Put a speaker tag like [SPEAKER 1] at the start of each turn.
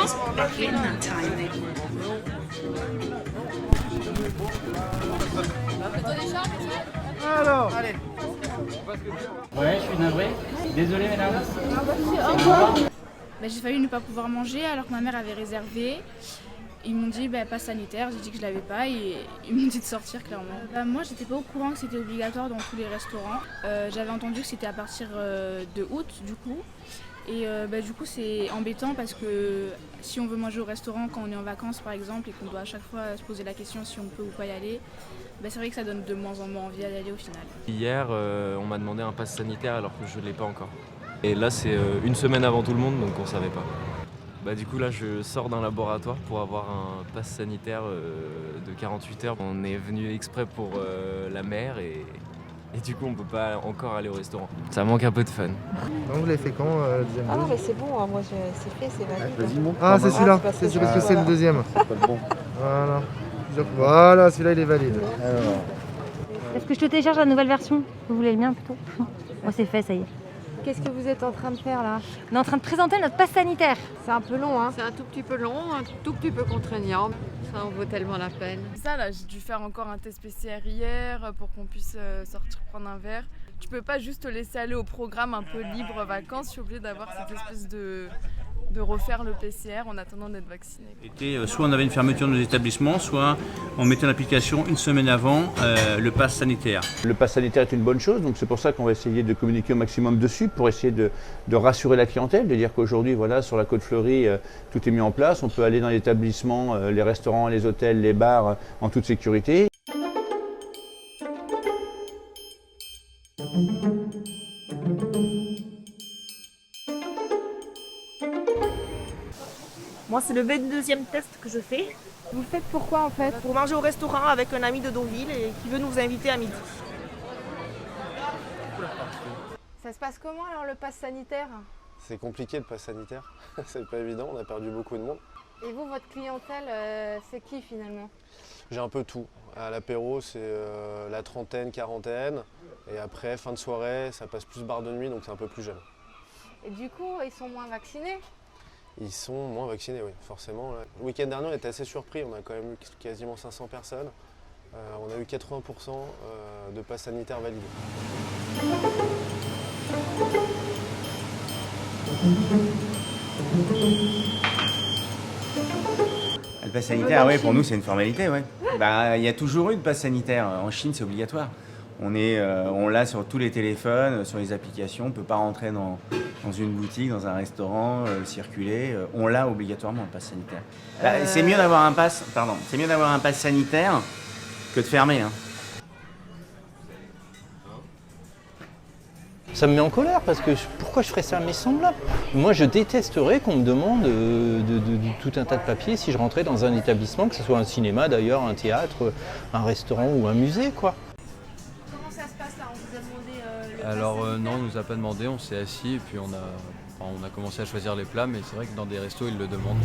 [SPEAKER 1] vacances?
[SPEAKER 2] Alors, allez.
[SPEAKER 3] Ouais, je suis navré. Désolé, mesdames.
[SPEAKER 1] J'ai failli ne pas pouvoir manger alors que ma mère avait réservé. Ils m'ont dit passe sanitaire, j'ai dit que je l'avais pas et ils m'ont dit de sortir clairement. Moi j'étais pas au courant que c'était obligatoire dans tous les restaurants. J'avais entendu que c'était à partir de août du coup. Et du coup c'est embêtant parce que si on veut manger au restaurant quand on est en vacances par exemple et qu'on doit à chaque fois se poser la question si on peut ou pas y aller, c'est vrai que ça donne de moins en moins envie d'y aller au final.
[SPEAKER 4] Hier, on m'a demandé un pass sanitaire alors que je ne l'ai pas encore. Et là, c'est une semaine avant tout le monde, donc on ne savait pas. Du coup, là, je sors d'un laboratoire pour avoir un pass sanitaire de 48 heures. On est venu exprès pour la mer et du coup, on ne peut pas encore aller au restaurant. Ça manque un peu de fun.
[SPEAKER 2] Donc vous l'avez fait quand, le deuxième
[SPEAKER 5] Ah non,
[SPEAKER 2] dose
[SPEAKER 5] mais c'est bon, hein, moi c'est fait, c'est valide.
[SPEAKER 2] Ah, c'est celui-là,
[SPEAKER 5] Ah,
[SPEAKER 2] c'est parce
[SPEAKER 5] celui-là,
[SPEAKER 2] que c'est le
[SPEAKER 5] voilà.
[SPEAKER 2] deuxième. Voilà. Voilà, celui-là il est valide.
[SPEAKER 6] Est-ce que je te télécharge la nouvelle version? Vous voulez le mien plutôt? Moi c'est fait, ça y est.
[SPEAKER 5] Qu'est-ce que vous êtes en train de faire là?
[SPEAKER 6] On est en train de présenter notre passe sanitaire.
[SPEAKER 5] C'est un peu long, hein?
[SPEAKER 7] C'est un tout petit peu long, un tout petit peu contraignant. Ça en vaut tellement la peine.
[SPEAKER 1] Ça là, j'ai dû faire encore un test PCR hier pour qu'on puisse sortir prendre un verre. Tu peux pas juste te laisser aller au programme un peu libre vacances, je suis obligée d'avoir cette espèce de refaire le PCR en attendant d'être vaccinée.
[SPEAKER 8] Soit on avait une fermeture de nos établissements, soit on mettait en application une semaine avant le pass sanitaire. Le pass sanitaire est une bonne chose, donc c'est pour ça qu'on va essayer de communiquer au maximum dessus pour essayer de rassurer la clientèle, de dire qu'aujourd'hui, voilà, sur la Côte Fleurie, tout est mis en place. On peut aller dans l'établissement, les restaurants, les hôtels, les bars en toute sécurité.
[SPEAKER 9] Moi, c'est le 22e test que je fais.
[SPEAKER 5] Vous le faites pourquoi en fait?
[SPEAKER 9] Pour manger au restaurant avec un ami de Deauville et qui veut nous inviter à midi.
[SPEAKER 5] Ça se passe comment alors le pass sanitaire?
[SPEAKER 10] C'est compliqué le pass sanitaire, c'est pas évident, on a perdu beaucoup de monde.
[SPEAKER 5] Et vous, votre clientèle, c'est qui finalement?
[SPEAKER 10] J'ai un peu tout. À l'apéro, c'est la trentaine, quarantaine. Et après, fin de soirée, ça passe plus bar de nuit, donc c'est un peu plus jeune.
[SPEAKER 5] Et du coup, ils sont moins vaccinés?
[SPEAKER 10] Ils sont moins vaccinés, oui, forcément. Le week-end dernier, on était assez surpris, on a quand même eu quasiment 500 personnes. On a eu 80% de pass sanitaire validés.
[SPEAKER 11] Le pass sanitaire, oui, pour nous, c'est une formalité, ouais. Il y a toujours eu de pass sanitaire. En Chine, c'est obligatoire. On l'a sur tous les téléphones, sur les applications. On ne peut pas rentrer dans une boutique, dans un restaurant, circuler. On l'a obligatoirement, le pass sanitaire. C'est mieux d'avoir un pass, sanitaire que de fermer, hein.
[SPEAKER 12] Ça me met en colère parce que pourquoi je ferais ça à mes semblables? Moi, je détesterais qu'on me demande tout un tas de papiers si je rentrais dans un établissement, que ce soit un cinéma d'ailleurs, un théâtre, un restaurant ou un musée, quoi.
[SPEAKER 1] Comment ça se passe là? On vous a demandé le
[SPEAKER 4] Alors non, on nous a pas demandé, on s'est assis et puis on a commencé à choisir les plats, mais c'est vrai que dans des restos, ils le demandent.